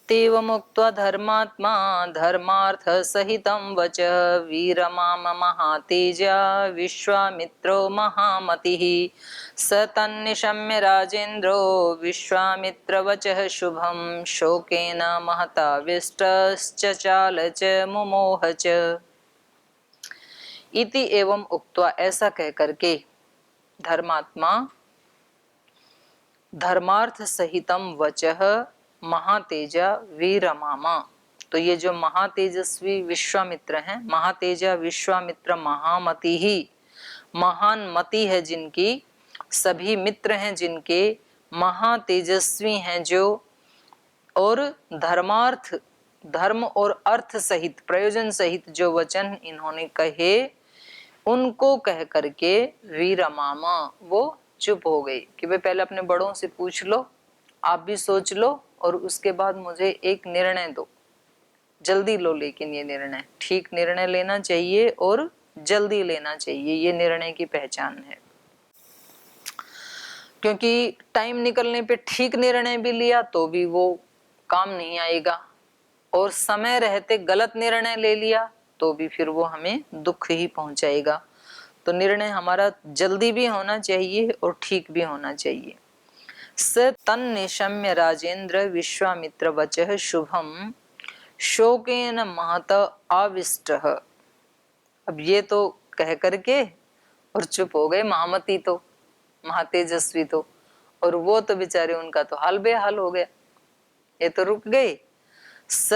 तेवमुक्त्वा धर्मात्मा धर्मार्थसहितं वच वीरमाम महातेजा विश्वामित्रो महामतिः स तन्निशम्य राजेन्द्रो विश्वामित्रवचः शुभं शोकेन महताविष्टश्चचाल च मुमोह च। इति एवं उक्त्वा, ऐसा कह करके धर्मात्मा धर्मार्थ सहितम वचः महातेजा वीरमामा। तो ये जो महातेजस्वी विश्वामित्र हैं, महातेजा विश्वामित्र महामति ही, महान मति है जिनकी, सभी मित्र हैं जिनके, महातेजस्वी हैं जो, और धर्मार्थ धर्म और अर्थ सहित प्रयोजन सहित जो वचन इन्होंने कहे, उनको कह करके वीरमामा वो चुप हो गई कि भाई पहले अपने बड़ों से पूछ लो, आप भी सोच लो और उसके बाद मुझे एक निर्णय दो, जल्दी लो। लेकिन ये निर्णय ठीक निर्णय लेना चाहिए और जल्दी लेना चाहिए, ये निर्णय की पहचान है। क्योंकि टाइम निकलने पे ठीक निर्णय भी लिया तो भी वो काम नहीं आएगा, और समय रहते गलत निर्णय ले लिया तो भी फिर वो हमें दुख ही पहुंचाएगा। तो निर्णय हमारा जल्दी भी होना चाहिए और ठीक भी होना चाहिए। स तन्निशम्य राजेंद्र विश्वामित्र वचः शुभम शोकेन महत आविष्टः। अब ये तो कह करके और चुप हो गए महामती तो, महातेजस्वी तो, और वो तो बेचारे उनका तो हाल बेहाल हो गया, ये तो रुक गए। स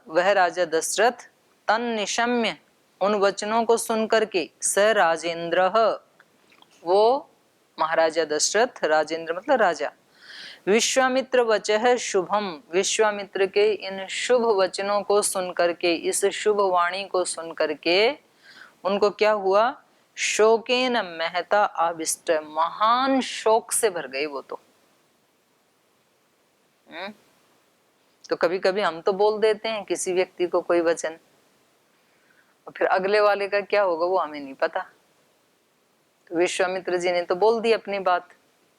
वह राजा दशरथ तन्निशम्य उन वचनों को सुन करके, स राजेंद्र वो महाराजा दशरथ, राजेंद्र मतलब राजा, विश्वामित्र वचः शुभम विश्वामित्र के इन शुभ वचनों को सुन करके, इस शुभ वाणी को सुन करके उनको क्या हुआ, शोकेन महता आविष्ट, महान शोक से भर गए वो तो कभी कभी हम तो बोल देते हैं किसी व्यक्ति को कोई वचन, और फिर अगले वाले का क्या होगा वो हमें नहीं पता। तो विश्वामित्र जी ने तो बोल दी अपनी बात,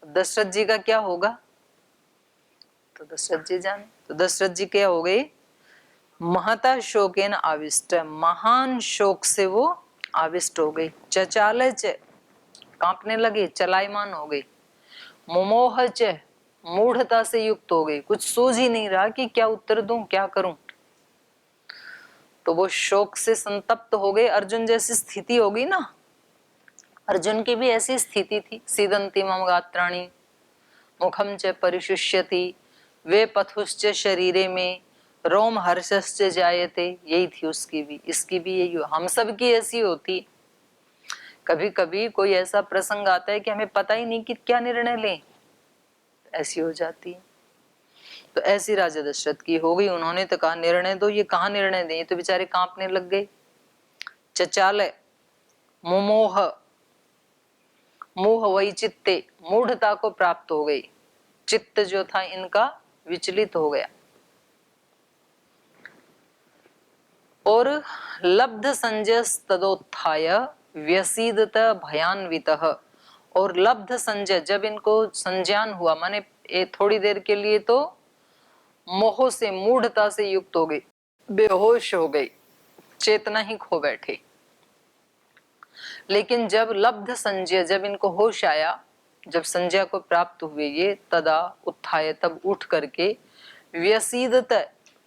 दशरथ जी का क्या होगा तो दशरथ जी जाने। तो दशरथ जी क्या हो गए, महता शोकेन आविष्ट, महान शोक से वो आविष्ट हो गई। चचाल च, कांपने लगे, चलायमान हो गई। मुमोह च, मूढ़ता से युक्त हो गई, कुछ सूझ ही नहीं रहा कि क्या उत्तर दूं, क्या करूं। तो वो शोक से संतप्त हो गए। अर्जुन जैसी स्थिति होगी ना, अर्जुन की भी ऐसी स्थिति थी। सीदंती मम गात्राणि मुखम च परिशुष्यति वे पथुश्च शरीरे में रोम हर्षश्च जायते। यही थी उसकी भी, इसकी भी यही, हम सब की ऐसी होती। कभी कभी कोई ऐसा प्रसंग आता है कि हमें पता ही नहीं कि क्या निर्णय लें, ऐसी हो जाती है। तो ऐसी राजा दशरथ की हो गई। उन्होंने तो कहा निर्णय दो, ये कहाँ निर्णय दें, तो बेचारे कांपने लग गए। चचाल मुमोह, मोह वही चित्ते, मूढ़ता को प्राप्त हो गई, चित्त जो था इनका विचलित हो गया। और लब्ध संजय तदोत्थाय व्यसीदत भयान्वितः, और लब्ध संजय जब इनको संज्ञान हुआ, माने थोड़ी देर के लिए तो मोह से मूढ़ता से युक्त हो गई, बेहोश हो गई, चेतना ही खो बैठे। लेकिन जब लब्ध संजय, जब इनको होश आया, जब संजय को प्राप्त हुए ये, तदा उत्थाय, तब उठ करके, व्यसीदत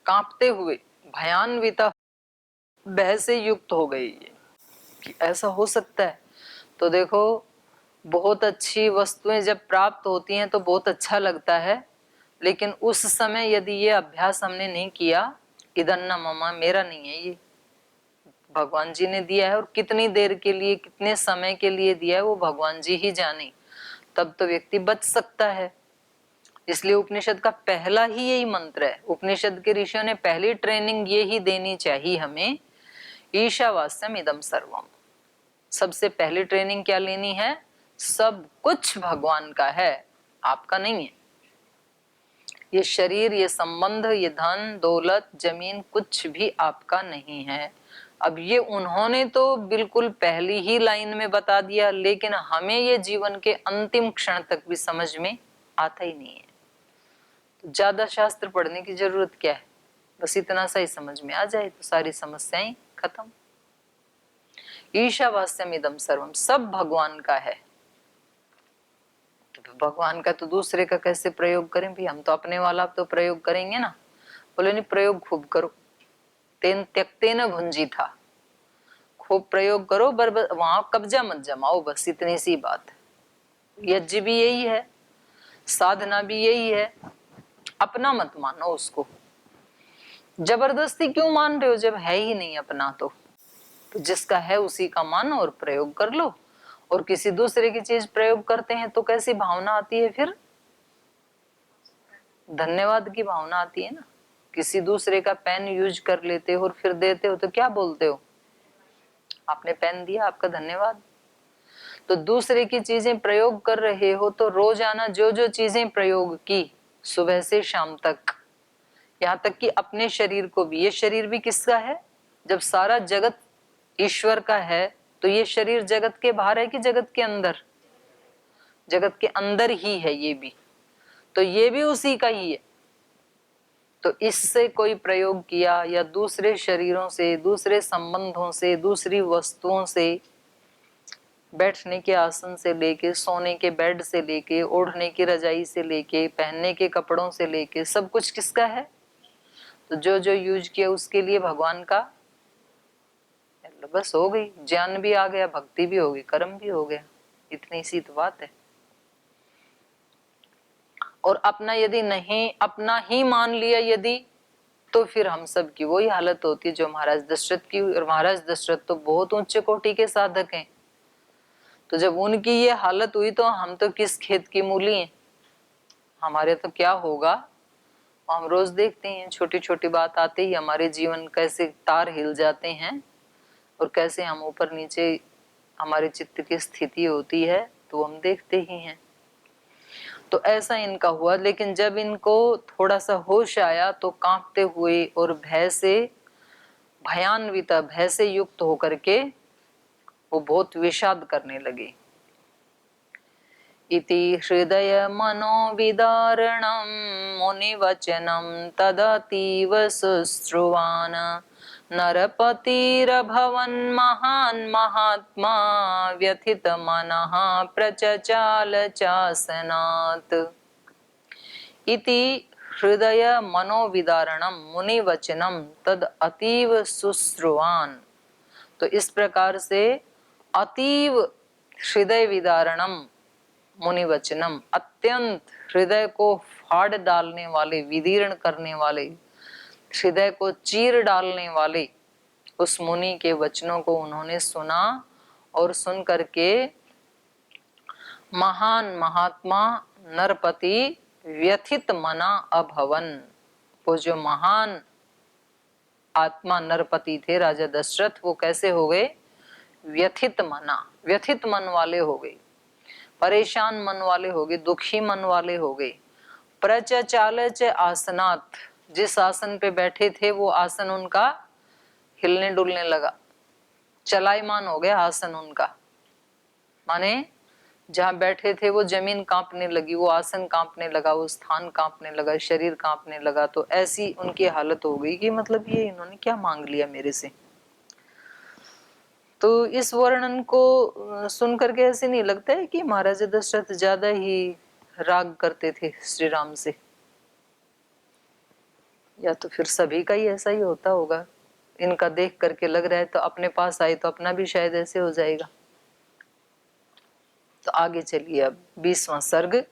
कांपते हुए, भयान्वित भय से युक्त हो गई ये कि ऐसा हो सकता है। तो देखो बहुत अच्छी वस्तुएं जब प्राप्त होती हैं तो बहुत अच्छा लगता है, लेकिन उस समय यदि ये अभ्यास हमने नहीं किया, इदन्ना ममा, मेरा नहीं है ये, भगवान जी ने दिया है, और कितनी देर के लिए, कितने समय के लिए दिया है वो भगवान जी ही जाने, तब तो व्यक्ति बच सकता है। इसलिए उपनिषद का पहला ही यही मंत्र है, उपनिषद के ऋषियों ने पहली ट्रेनिंग ये ही देनी चाहिए हमें, ईशावास्यम इदम सर्वम। सबसे पहली ट्रेनिंग क्या लेनी है, सब कुछ भगवान का है, आपका नहीं है। ये शरीर, ये संबंध, ये धन दौलत जमीन कुछ भी आपका नहीं है। अब ये उन्होंने तो बिल्कुल पहली ही लाइन में बता दिया, लेकिन हमें ये जीवन के अंतिम क्षण तक भी समझ में आता ही नहीं है। तो ज्यादा शास्त्र पढ़ने की जरूरत क्या है, बस इतना सा ही समझ में आ जाए तो सारी समस्याएं खत्म। ईशावास्यम इदम सर्वम, सब भगवान का है। तो भगवान का तो दूसरे का कैसे प्रयोग करें भाई, हम तो अपने वाला तो प्रयोग करेंगे ना। बोले नहीं, प्रयोग खूब करो, तेन त्यक्ते न भुंजी था, खूब प्रयोग करो, वहां कब्जा मत जमाओ, बस इतनी सी बात है। यज्ञ भी यही है, साधना भी यही है, अपना मत मानो उसको। जबरदस्ती क्यों मान रहे हो जब है ही नहीं अपना? तो जिसका है उसी का मानो और प्रयोग कर लो। और किसी दूसरे की चीज प्रयोग करते हैं तो कैसी भावना आती है फिर? धन्यवाद की भावना आती है ना। किसी दूसरे का पेन यूज कर लेते हो और फिर देते हो तो क्या बोलते हो? आपने पेन दिया, आपका धन्यवाद। तो दूसरे की चीजें प्रयोग कर रहे हो तो रोजाना जो जो चीजें प्रयोग की, सुबह से शाम तक, यहाँ तक कि अपने शरीर को भी, ये शरीर भी किसका है? जब सारा जगत ईश्वर का है तो ये शरीर जगत के बाहर है कि जगत के अंदर? जगत के अंदर ही है ये भी, तो ये भी उसी का ही है। तो इससे कोई प्रयोग किया या दूसरे शरीरों से, दूसरे संबंधों से, दूसरी वस्तुओं से, बैठने के आसन से लेके, सोने के बेड से लेके, ओढ़ने की रजाई से लेके, पहनने के कपड़ों से लेके, सब कुछ किसका है? तो जो जो यूज किया उसके लिए भगवान का, बस हो गई, ज्ञान भी आ गया, भक्ति भी हो गई, कर्म भी हो गया, इतनी सी तो बात है। और अपना यदि नहीं, अपना ही मान लिया यदि, तो फिर हम सब की वही हालत होती है जो महाराज दशरथ की। और महाराज दशरथ तो बहुत ऊंचे कोटि के साधक हैं, तो जब उनकी ये हालत हुई तो हम तो किस खेत की मूली हैं, हमारे तो क्या होगा? हम रोज देखते हैं, छोटी छोटी बात आते ही हमारे जीवन कैसे तार हिल जाते हैं और कैसे हम ऊपर नीचे हमारे चित्त की स्थिति होती है, तो हम देखते ही हैं। तो ऐसा इनका हुआ, लेकिन जब इनको थोड़ा सा होश आया तो कांपते हुए और भय से, भयान्वित भय से युक्त होकर के वो बहुत विषाद करने लगे। इति हृदय मनोविदारणं मुनिवचनं तदतीव शुश्रुवान् नरपतिरभवन् महान् महात्मा व्यथितमनः प्रचचाल चासनात्। इति हृदय मनोविदारणं मुनिवचनं तद अतीव शुश्रुवान्। तो इस प्रकार से अतीव हृदय विदारणम मुनिवचनम, अत्यंत हृदय को फाड़ डालने वाले, विदीर्ण करने वाले, हृदय को चीर डालने वाले उस मुनि के वचनों को उन्होंने सुना और सुन करके महान महात्मा नरपति व्यथित मना अभवन। वो जो महान आत्मा नरपति थे राजा दशरथ, वो कैसे हो गए? व्यथित मना, व्यथित मन वाले हो गए, परेशान मन वाले हो गए, दुखी मन वाले हो गए। प्रचचाल च आसनात्, जिस आसन पे बैठे थे वो आसन उनका हिलने डुलने लगा, चलायमान हो गया आसन उनका, माने जहां बैठे थे वो जमीन कांपने लगी, वो आसन कांपने लगा, वो स्थान कांपने लगा, शरीर कांपने लगा। तो ऐसी उनकी हालत हो गई कि मतलब ये इन्होंने क्या मांग लिया मेरे से। तो इस वर्णन को सुन करके ऐसे नहीं लगता है कि महाराज दशरथ ज्यादा ही राग करते थे श्री राम से, या तो फिर सभी का ही ऐसा ही होता होगा। इनका देख करके लग रहा है तो अपने पास आए तो अपना भी शायद ऐसे हो जाएगा। तो आगे चलिए, अब 20वां सर्ग।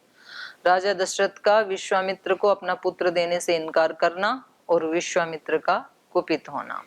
राजा दशरथ का विश्वामित्र को अपना पुत्र देने से इनकार करना और विश्वामित्र का कुपित होना।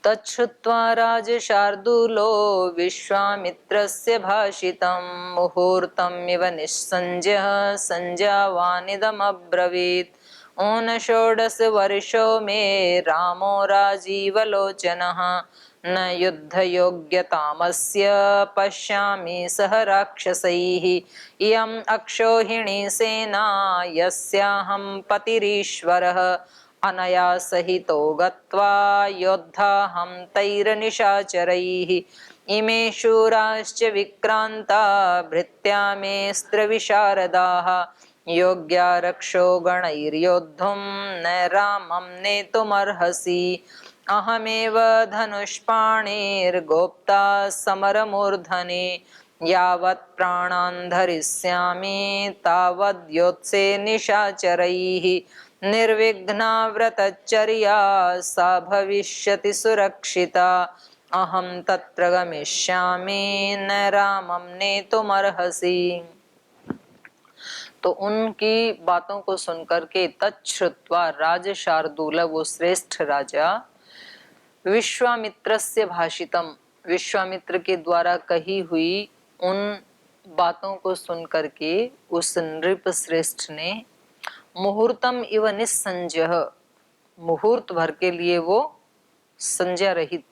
तच्छ्रुत्वा राजशार्दूलो विश्वामित्रस्य भाषितं मुहूर्तमिव निस्संज्ञः संज्ञावानिदमब्रवीत्। ऊनषोडश वर्षो मे रामो राजीवलोचनः न युद्धयोग्यतामस्य पश्यामि सह राक्षसैः। इयम् अक्षौहिणी सेना यस्याहं पतिरीश्वरः अनया सहितो गत्वा योद्धाहं तैरनिशाचरैः। इमे शूराश्च विक्रान्ता भृत्या मेऽस्त्रविशारदाः योग्या रक्षो गणैर्योद्धुं न रामं नेतुमर्हसि अहमेव धनुष्पाणिर्गोप्ता समरमूर्धनि यावत् प्राणान् धरिष्यामि तावद्योत्से निशाचरैः निर्विघ्ना व्रतचर्या सा भविष्यति सुरक्षिता अहं तत्र गमिष्यामि न रामं नेतुमर्हसि। तो उनकी बातों को सुनकर के तच्छ्रुत्वा राजशार्दूल, वो श्रेष्ठ राजा, विश्वामित्रस्य भाषितम, विश्वामित्र के द्वारा कही हुई उन बातों को सुनकर के उस नृप श्रेष्ठ ने मुहूर्तम इव निस्संजय, मुहूर्त भर के लिए वो संज्ञा रहित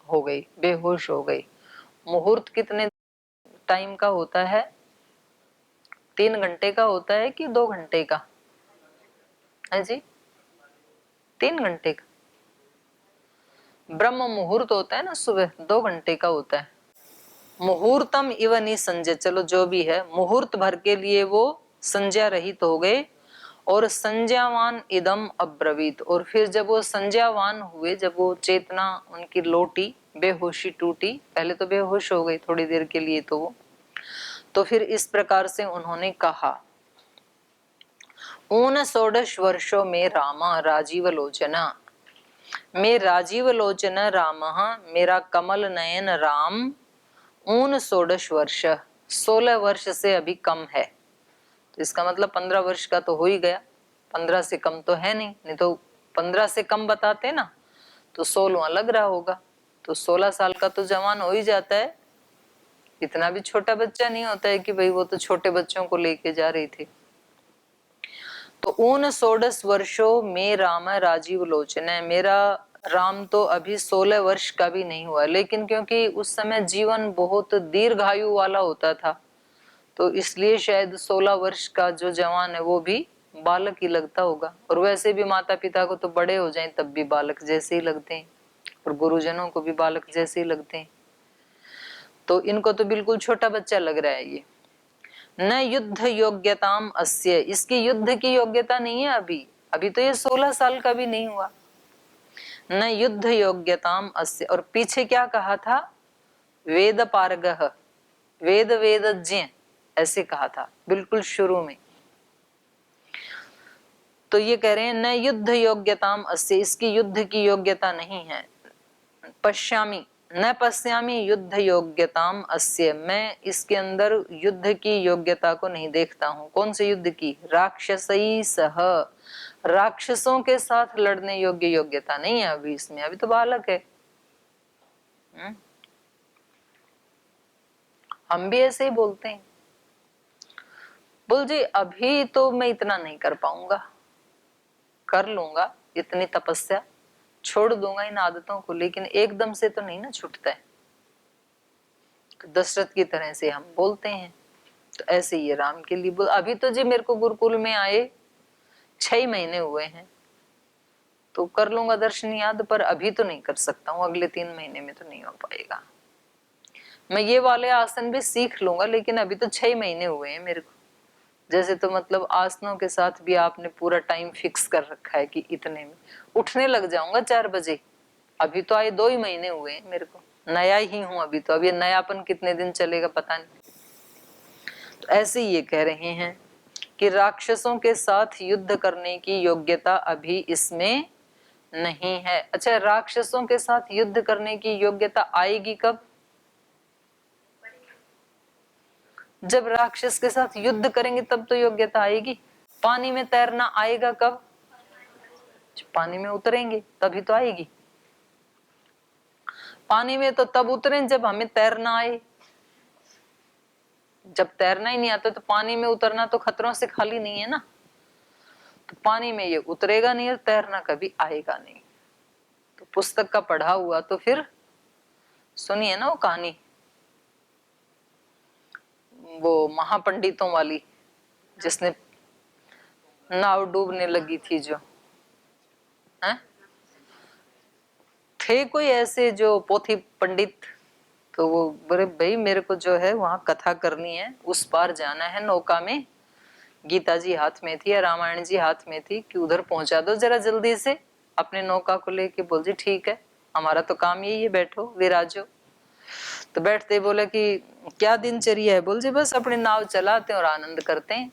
हो गई, बेहोश हो गई। मुहूर्त कितने टाइम का होता है? 3 घंटे का होता है कि 2 घंटे का है जी? 3 घंटे का। ब्रह्म मुहूर्त होता है ना सुबह, 2 घंटे का होता है। मुहूर्तम इव निसंजय, चलो जो भी है, मुहूर्त भर के लिए वो संज्ञा रहित हो गए। और संज्ञावान इदम अब्रवीत, और फिर जब वो संज्ञावान हुए, जब वो चेतना उनकी लौटी, बेहोशी टूटी, पहले तो बेहोश हो गई थोड़ी देर के लिए, तो फिर इस प्रकार से उन्होंने कहा, ऊन 16 वर्षों में रामा राजीव लोचना, मैं राजीव लोचन राम, मेरा कमल नयन राम, ऊन 16 वर्ष, 16 वर्ष से अभी कम है। तो इसका मतलब 15 वर्ष का तो हो ही गया, 15 से कम तो है नहीं, नहीं तो 15 से कम बताते ना तो 16वां लग रहा होगा। तो 16 साल का तो जवान हो ही जाता है, इतना भी छोटा बच्चा नहीं होता है कि भाई वो तो छोटे बच्चों को लेके जा रही थी। तो ऊन 16 वर्षों में राम राजीव लोचन है, मेरा राम तो अभी 16 वर्ष का भी नहीं हुआ, लेकिन क्योंकि उस समय जीवन बहुत दीर्घायु वाला होता था तो इसलिए शायद 16 वर्ष का जो जवान है वो भी बालक ही लगता होगा। और वैसे भी माता पिता को तो बड़े हो जाएं तब भी बालक जैसे ही लगते हैं, और गुरुजनों को भी बालक जैसे ही लगते हैं। तो इनको तो बिल्कुल छोटा बच्चा लग रहा है ये। न युद्ध योग्यताम अस्य, इसकी युद्ध की योग्यता नहीं है अभी, अभी तो ये 16 साल का भी नहीं हुआ। न युद्ध योग्यताम अस्य, और पीछे क्या कहा था? वेद पारगः, वेद वेदज्ञ, ऐसे कहा था बिल्कुल शुरू में। तो ये कह रहे हैं न युद्ध योग्यताम अस्य, इसकी युद्ध की योग्यता नहीं है। पश्यामी न पश्यामी युद्ध योग्यताम अस्य, मैं इसके अंदर युद्ध की योग्यता को नहीं देखता हूँ। कौन से युद्ध की? राक्षसई सह, राक्षसों के साथ लड़ने योग्य योग्यता नहीं है अभी इसमें, अभी तो बालक है। हम भी ऐसे ही बोलते हैं, बोल जी अभी तो मैं इतना नहीं कर पाऊंगा, कर लूंगा इतनी तपस्या, छोड़ दूंगा इन आदतों को, लेकिन एकदम से तो नहीं ना छूटता है। तो दशरथ की तरह से हम बोलते हैं। तो ऐसे ये राम के लिए बोल, अभी तो जी मेरे को गुरुकुल में आए 6 महीने हुए हैं, तो कर लूंगा दर्शन याद, पर अभी तो नहीं कर सकता हूँ, अगले 3 महीने में तो नहीं हो पाएगा। मैं ये वाले आसन भी सीख लूंगा, लेकिन अभी तो 6 महीने हुए हैं मेरे को। जैसे तो मतलब आसनों के साथ भी आपने पूरा टाइम फिक्स कर रखा है कि इतने में उठने लग जाऊंगा 4 बजे, अभी तो आए 2 ही महीने हुए हैं मेरे को, नया ही हूं अभी तो, अब ये नयापन कितने दिन चलेगा पता नहीं। तो ऐसे ये कह रहे हैं कि राक्षसों के साथ युद्ध करने की योग्यता अभी इसमें नहीं है। अच्छा, राक्षसों के साथ युद्ध करने की योग्यता आएगी कब? जब राक्षस के साथ युद्ध करेंगे तब तो योग्यता आएगी। पानी में तैरना आएगा कब? जब पानी में उतरेंगे तभी तो आएगी। पानी में तो तब उतरें जब हमें तैरना आए, जब तैरना ही नहीं आता तो पानी में उतरना तो खतरों से खाली नहीं है ना। तो पानी में ये उतरेगा नहीं और तैरना कभी आएगा नहीं। तो पुस्तक का पढ़ा हुआ तो फिर सुनिए ना वो कहानी, वो महापंडितों वाली, जिसने नाव डूबने लगी थी जो है, थे कोई ऐसे जो पोथी पंडित, तो वो बोले भाई मेरे को जो है वहां कथा करनी है, उस पार जाना है नौका में, गीता जी हाथ में थी या रामायण जी हाथ में थी कि उधर पहुंचा दो जरा जल्दी से अपने नौका को लेके। बोल जी ठीक है, हमारा तो काम यही है, बैठो विराजो। तो बैठते बोले कि क्या दिनचर्या है? बोल जी बस अपनी नाव चलाते हैं और आनंद करते हैं।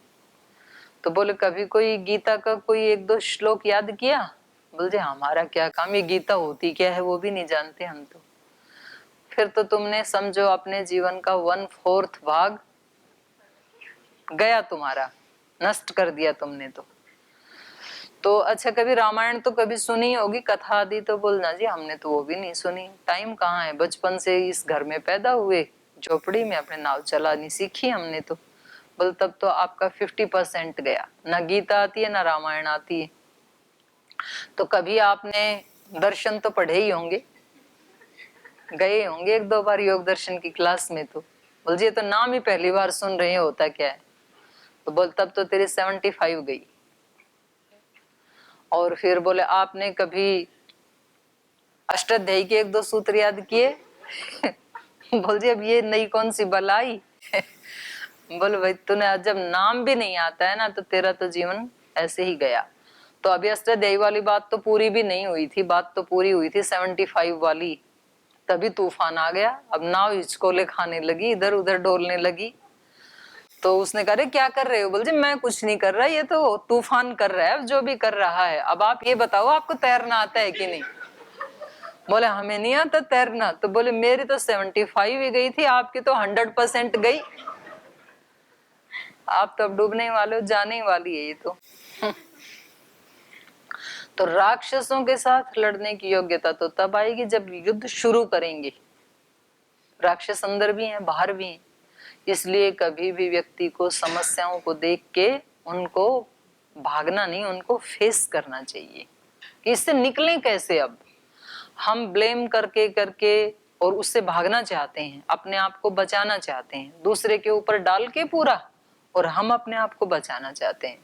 तो बोले कभी कोई गीता का कोई एक दो श्लोक याद किया? बोल जी हमारा क्या काम, ये गीता होती क्या है वो भी नहीं जानते हम तो। फिर तो तुमने समझो अपने जीवन का 1/4 भाग गया तुम्हारा, नष्ट कर दिया तुमने तो अच्छा कभी रामायण तो कभी सुनी होगी, कथा आदि तो बोलना जी हमने तो वो भी नहीं सुनी, टाइम कहाँ है, बचपन से इस घर में पैदा हुए, झोपड़ी में अपने नाव चलानी सीखी हमने तो। बोल तब तो आपका 50% गया, ना गीता आती है ना रामायण आती है। तो कभी आपने दर्शन तो पढ़े ही होंगे, गए होंगे एक दो बार योग दर्शन की क्लास में। तो बोल जी तो नाम ही पहली बार सुन रहे हैं, होता क्या है? तो बोल तब तो तेरी 75 गई। और फिर बोले आपने कभी अष्टाध्यायी के एक दो सूत्र याद किए? बोल जी अब ये नई कौन सी बलाई? बोल भाई तूने जब नाम भी नहीं आता है ना तो तेरा तो जीवन ऐसे ही गया। तो अभी अष्टाध्यायी वाली बात तो पूरी भी नहीं हुई थी, बात तो पूरी हुई थी 75 वाली, तभी तूफान आ गया। अब नाव हिचकोले खाने लगी, इधर उधर डोलने लगी। तो उसने कहा क्या कर रहे हो? बोल जी मैं कुछ नहीं कर रहा, ये तो तूफान कर रहा है जो भी कर रहा है। अब आप ये बताओ आपको तैरना आता है कि नहीं? बोले हमें नहीं आता तैरना। तो बोले मेरी तो 75 ही गई थी, आपकी तो 100% गई। आप तो अब डूबने वाले हो, जाने ही वाली है ये तो। तो राक्षसों के साथ लड़ने की योग्यता तो तब आएगी जब युद्ध शुरू करेंगे। राक्षस अंदर भी हैं बाहर भी हैं, इसलिए कभी भी व्यक्ति को समस्याओं को देख के उनको भागना नहीं, उनको फेस करना चाहिए कि इससे निकलें कैसे। अब हम ब्लेम करके करके और उससे भागना चाहते हैं, अपने आप को बचाना चाहते हैं, दूसरे के ऊपर डाल के पूरा, और हम अपने आप को बचाना चाहते हैं,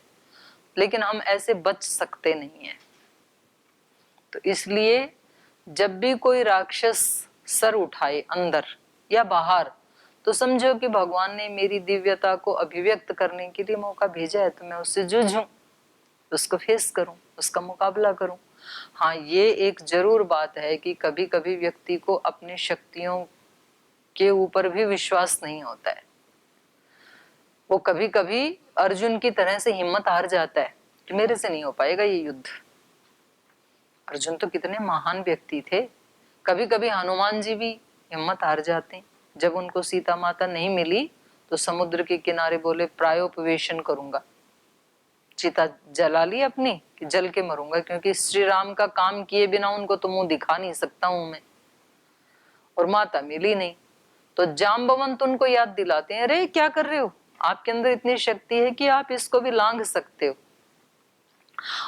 लेकिन हम ऐसे बच सकते नहीं हैं। तो इसलिए जब भी कोई राक्षस सर उठाए अंदर या बाहर, तो समझो कि भगवान ने मेरी दिव्यता को अभिव्यक्त करने के लिए मौका भेजा है, तो मैं उससे जूझूं, उसको फेस करूं, उसका मुकाबला करूं। हाँ ये एक जरूर बात है कि कभी कभी व्यक्ति को अपनी शक्तियों के ऊपर भी विश्वास नहीं होता है। वो कभी कभी अर्जुन की तरह से हिम्मत हार जाता है कि मेरे से नहीं हो पाएगा ये युद्ध। अर्जुन तो कितने महान व्यक्ति थे। कभी कभी हनुमान जी भी हिम्मत हार जाते हैं। जब उनको सीता माता नहीं मिली तो समुद्र के किनारे बोले प्रायोपवेशन करूंगा, चिता जला ली अपनी कि जल के मरूंगा, क्योंकि श्री राम का काम किए बिना उनको तो मुंह दिखा नहीं सकता हूं मैं। और माता मिली नहीं तो जाम्बवंत उनको याद दिलाते हैं, अरे क्या कर रहे हो, आपके अंदर इतनी शक्ति है कि आप इसको भी लांघ सकते हो।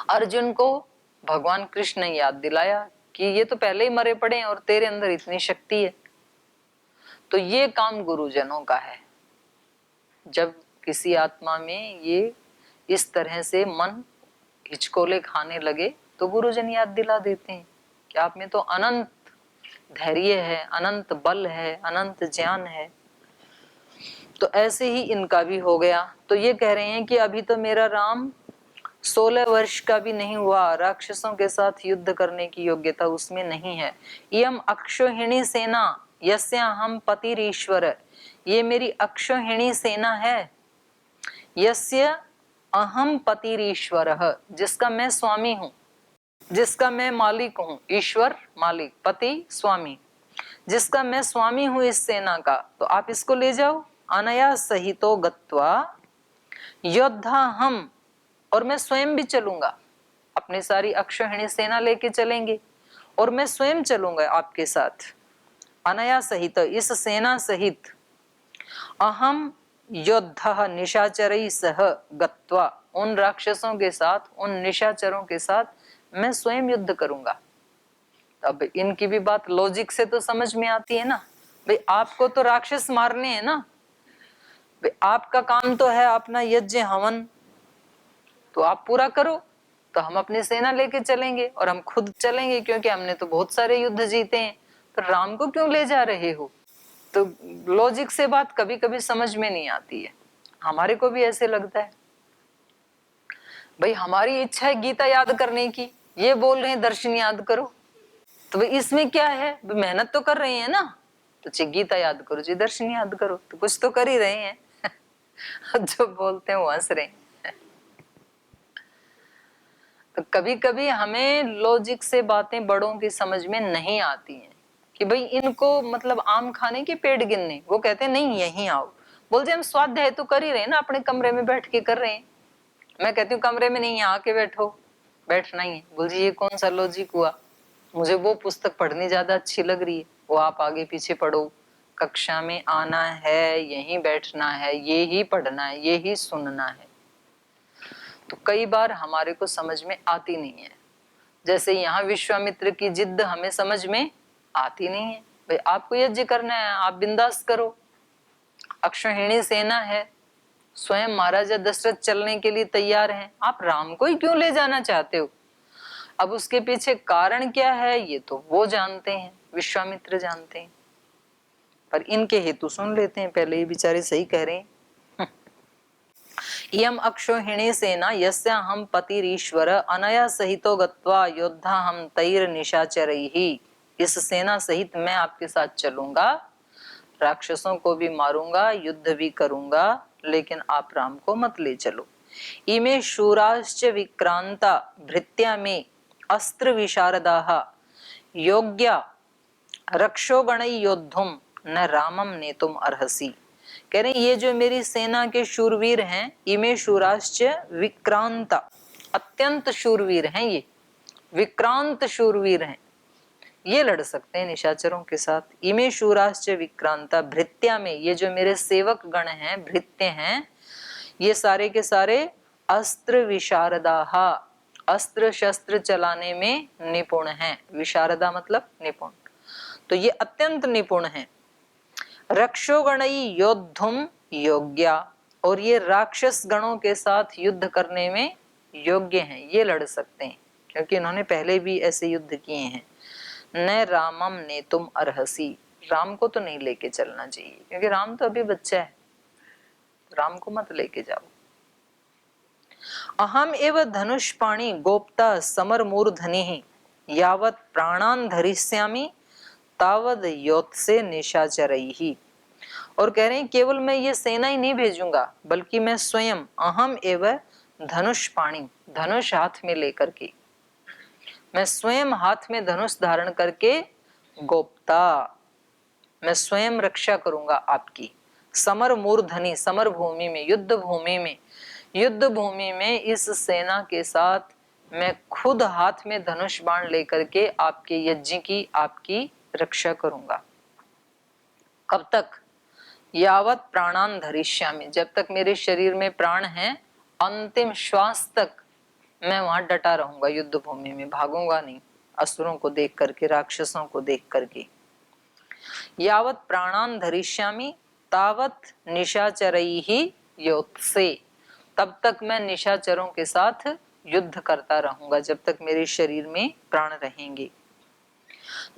अर्जुन को भगवान कृष्ण ने याद दिलाया कि ये तो पहले ही मरे पड़े हैं और तेरे अंदर इतनी शक्ति है। तो ये काम गुरुजनों का है। जब किसी आत्मा में ये इस तरह से मन हिचकोले खाने लगे तो गुरुजन याद दिला देते हैं कि आप में तो अनंत धैर्य है, अनंत बल है, अनंत ज्ञान है। तो ऐसे ही इनका भी हो गया। तो ये कह रहे हैं कि अभी तो मेरा राम 16 वर्ष का भी नहीं हुआ, राक्षसों के साथ युद्ध करने की योग्यता उसमें नहीं है। यम अक्षोहिणी सेना यस्या हम पतिरीश्वर, ये मेरी अक्षोहिणी सेना है। यस्य अहम पतिरीश्वर, जिसका मैं स्वामी हूं, जिसका मैं मालिक हूं। ईश्वर मालिक, पति स्वामी, जिसका मैं स्वामी हूं इस सेना का। तो आप इसको ले जाओ। अनया सहितो गत्वा योद्धा हम, और मैं स्वयं भी चलूंगा, अपनी सारी अक्षोहिणी सेना लेके चलेंगे और मैं स्वयं चलूंगा आपके साथ। अनया सहित, इस सेना सहित। अहम योद्धा निशाचरई सह गत्वा, उन राक्षसों के साथ, उन निशाचरों के साथ मैं स्वयं युद्ध करूंगा। अब इनकी भी बात लॉजिक से तो समझ में आती है ना। भाई आपको तो राक्षस मारने हैं ना, भाई आपका काम तो है अपना यज्ञ हवन, तो आप पूरा करो। तो हम अपनी सेना लेके चलेंगे और हम खुद चलेंगे, क्योंकि हमने तो बहुत सारे युद्ध जीते हैं, तो राम को क्यों ले जा रहे हो? तो लॉजिक से बात कभी कभी समझ में नहीं आती है, हमारे को भी ऐसे लगता है। भाई हमारी इच्छा है गीता याद करने की, ये बोल रहे हैं दर्शन याद करो, तो भाई इसमें क्या है, मेहनत तो कर रहे हैं ना, तो जी गीता याद करो जी दर्शन याद करो, तो कुछ तो कर ही रहे हैं। जो बोलते हैं वो हंस रहे हैं। तो कभी कभी हमें लॉजिक से बातें बड़ों की समझ में नहीं आती हैं कि भाई इनको मतलब आम खाने के पेड़ गिनने, वो कहते हैं नहीं यहीं आओ, बोलते हम स्वाध्याय तो कर ही रहे हैं ना, अपने कमरे में बैठ के कर रहे हैं। मैं कहती हूँ कमरे में नहीं, यहाँ आके बैठो, बैठना ही है। बोल जी ये कौन सा लॉजिक हुआ, मुझे वो पुस्तक पढ़नी ज्यादा अच्छी लग रही है, वो आप आगे पीछे पढ़ो, कक्षा में आना है, यहीं बैठना है, ये ही पढ़ना है, ये ही सुनना है। तो कई बार हमारे को समझ में आती नहीं है। जैसे यहाँ विश्वामित्र की जिद हमें समझ में आती नहीं है। भाई आपको यज्ञ करना है, आप बिंदास करो, अक्षौहिणी सेना है, स्वयं महाराजा दशरथ चलने के लिए तैयार हैं, आप राम को ही क्यों ले जाना चाहते हो? अब उसके पीछे कारण क्या है ये तो वो जानते हैं, विश्वामित्र जानते हैं, पर इनके हेतु सुन लेते हैं पहले, ये बेचारे सही कह रहे हैं। इयम अक्षौहिणी सेना यस्या हम पतिरीश्वर अनया सहितो गत्वा योद्धा हम तैर निशाचरैहि, इस सेना सहित मैं आपके साथ चलूंगा, राक्षसों को भी मारूंगा, युद्ध भी करूंगा, लेकिन आप राम को मत ले चलो। इमे शूराश्च विक्रांता भृत्या में अस्त्र विशारदाः योग्या रक्षोगण योद्धुम न रामम नेतुम अर्हसि। कह रहे ये जो मेरी सेना के शूरवीर हैं, इमे शूराश्च विक्रांता, अत्यंत शूरवीर हैं, ये विक्रांत शूरवीर हैं, ये लड़ सकते हैं निशाचरों के साथ। इमे शूराश्च विक्रांता भृत्या में, ये जो मेरे सेवक गण हैं, भृत्य हैं, ये सारे के सारे अस्त्र विशारदाः, अस्त्र शस्त्र चलाने में निपुण हैं। विशारदा मतलब निपुण, तो ये अत्यंत निपुण हैं। रक्षोगणई योद्धुम योग्या, और ये राक्षस गणों के साथ युद्ध करने में योग्य हैं, ये लड़ सकते हैं क्योंकि इन्होंने पहले भी ऐसे युद्ध किए हैं। न रामम ने तुम अर्हसी, राम को तो नहीं लेके चलना चाहिए क्योंकि राम तो अभी बच्चा है, राम को मत लेके जाओ। अहम एव धनुष्पाणि गोप्ता समर मूर्धनि यावत प्राणान धरिष्यामि तावद योत्से निशाचरैहि। और कह रहे हैं केवल मैं ये सेना ही नहीं भेजूंगा, बल्कि मैं स्वयं अहम एव धनुष्पाणि, धनुष हाथ में लेकर के, मैं स्वयं हाथ में धनुष धारण करके गोप्ता, मैं स्वयं रक्षा करूंगा आपकी। समर मूर्धनि, समर भूमि में, युद्ध भूमि में, युद्ध भूमि में इस सेना के साथ मैं खुद हाथ में धनुष बाण लेकर के आपके यज्ञ की, आपकी रक्षा करूंगा। कब तक? यावत प्राणान धरिष्यामि, जब तक मेरे शरीर में प्राण है, अंतिम श्वास तक मैं वहां डटा रहूंगा, युद्ध भूमि में भागूंगा नहीं, असुरों को देख करके, राक्षसों को देख करके। यावत प्राणान धरिष्यामि तावत निशाचरैहि योत्से, तब तक मैं निशाचरों के साथ युद्ध करता रहूंगा, जब तक मेरे शरीर में प्राण रहेंगे।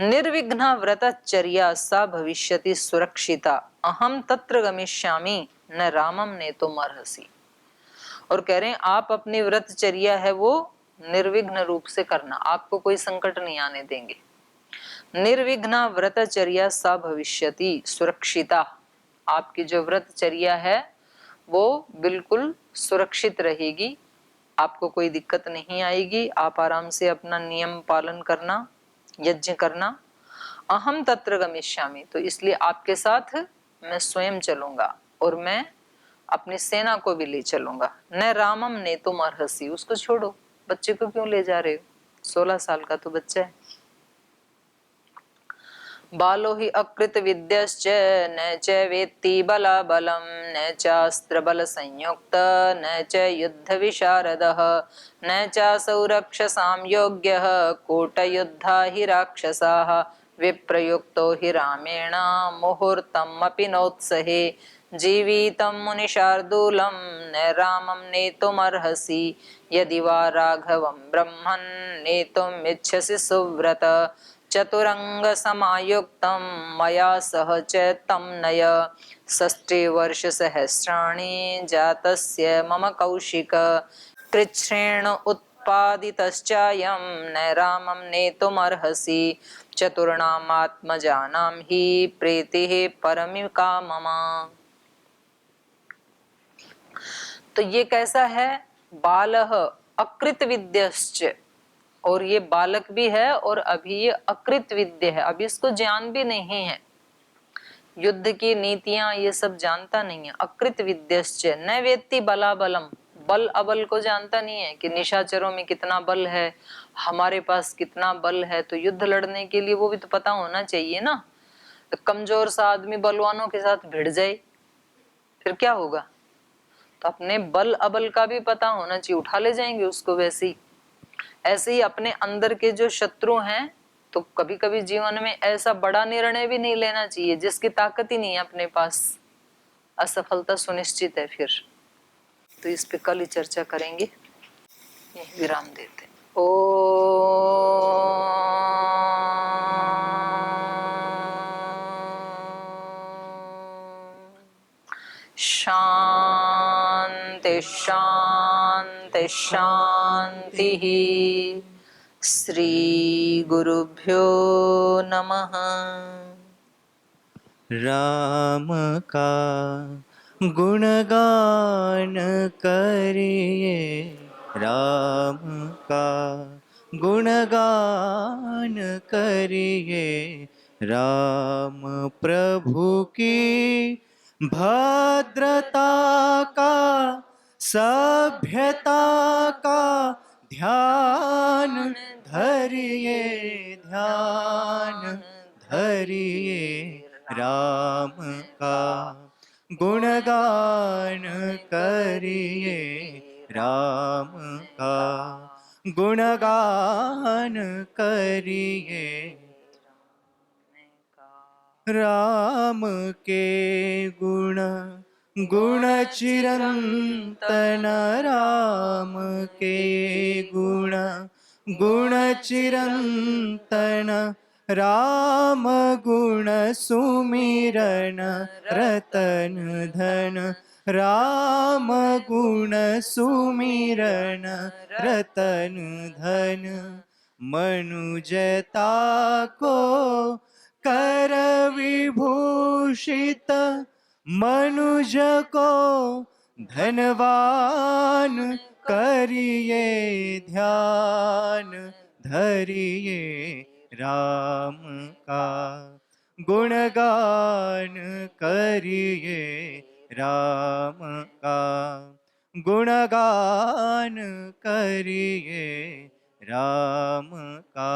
निर्विघ्न व्रतचर्या सा भविष्यति सुरक्षिता अहम तत्र गमिष्यामि न रामम नेतुम अर्हसि। और कह रहे हैं आप अपनी व्रतचर्या है वो निर्विघ्न रूप से करना, आपको कोई संकट नहीं आने देंगे। निर्विघ्न व्रतचर्या सा भविष्यति सुरक्षिता, आपकी जो व्रतचर्या है वो बिल्कुल सुरक्षित रहेगी, आपको कोई दिक्कत नहीं आएगी, आप आराम से अपना नियम पालन करना, यज्ञ करना। अहम तत्र गमिष्यामि, तो इसलिए आपके साथ मैं स्वयं चलूंगा और मैं अपनी सेना को भी ले चलूंगा। न रामम ने तुम अर्हसि, उसको छोड़ो, बच्चे को क्यों ले जा रहे हो, 16 साल का तो बच्चा है। बालो हि अकृत विद्यश्च न च वेत्ति बलाबलं न चास्त्र बल संयुक्त न च युद्ध विशारदः न चासौ रक्षसां योग्यः कूटयुद्धा हि राक्षसाः विप्रयुक्तो हि रामेण मुहूर्तमपि नोत्सहे जीवितं मुनिशार्दूलं न रामं नेतुमर्हसि यदि वा राघवं ब्रह्मन् नेतुमिच्छसि सुव्रत चतुरंग समायुक्तं मया सह च तं नय 60 वर्ष सहस्राणि जातस्य मम कौशिक कृच्छ्रेण उत्पादितश्चायं न रामं नेतुमर्हसि चतुर्णामात्मजानां हि प्रीतिः परमिका मम। तो ये कैसा है? बालः अकृत विद्यश्च, और ये बालक भी है और अभी ये अकृत विद्य है, अभी इसको ज्ञान भी नहीं है, युद्ध की नीतियां ये सब जानता नहीं है। अकृत विद्यश्च न वेत्ति बलाबलम, बल अबल को जानता नहीं है कि निशाचरों में कितना बल है, हमारे पास कितना बल है। तो युद्ध लड़ने के लिए वो भी तो पता होना चाहिए ना। तो कमजोर सा आदमी बलवानों के साथ भिड़ जाए फिर क्या होगा? तो अपने बल अबल का भी पता होना चाहिए, उठा ले जाएंगे उसको। वैसे ही ऐसे ही अपने अंदर के जो शत्रु हैं, तो कभी कभी जीवन में ऐसा बड़ा निर्णय भी नहीं लेना चाहिए जिसकी ताकत ही नहीं है अपने पास, असफलता सुनिश्चित है फिर। तो इस पे कल ही चर्चा करेंगे, यही विराम देते हैं। ओ शांति शांति शांति। श्री गुरुभ्यो नमः। राम का गुणगान करिए, राम का गुणगान करिए, राम प्रभु की भद्रता का, सभ्यता का ध्यान धरिए, ध्यान धरिए, राम का गुणगान करिए, राम का गुणगान करिए। राम के गुण गुण चिरंतन, राम के गुण गुण चिरंतन, राम गुण सुमिरन रतन धन, राम गुण सुमिरन रतन धन। मनुजता को कर विभूषित, मनुज को धनवान करिए, ध्यान धरिए, राम का गुणगान करिए, राम का गुणगान करिए, राम का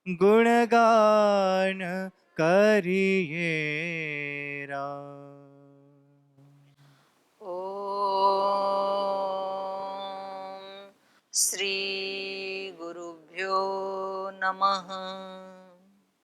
गुणगान करिए, राम। ओम श्री गुरुभ्यो नमः।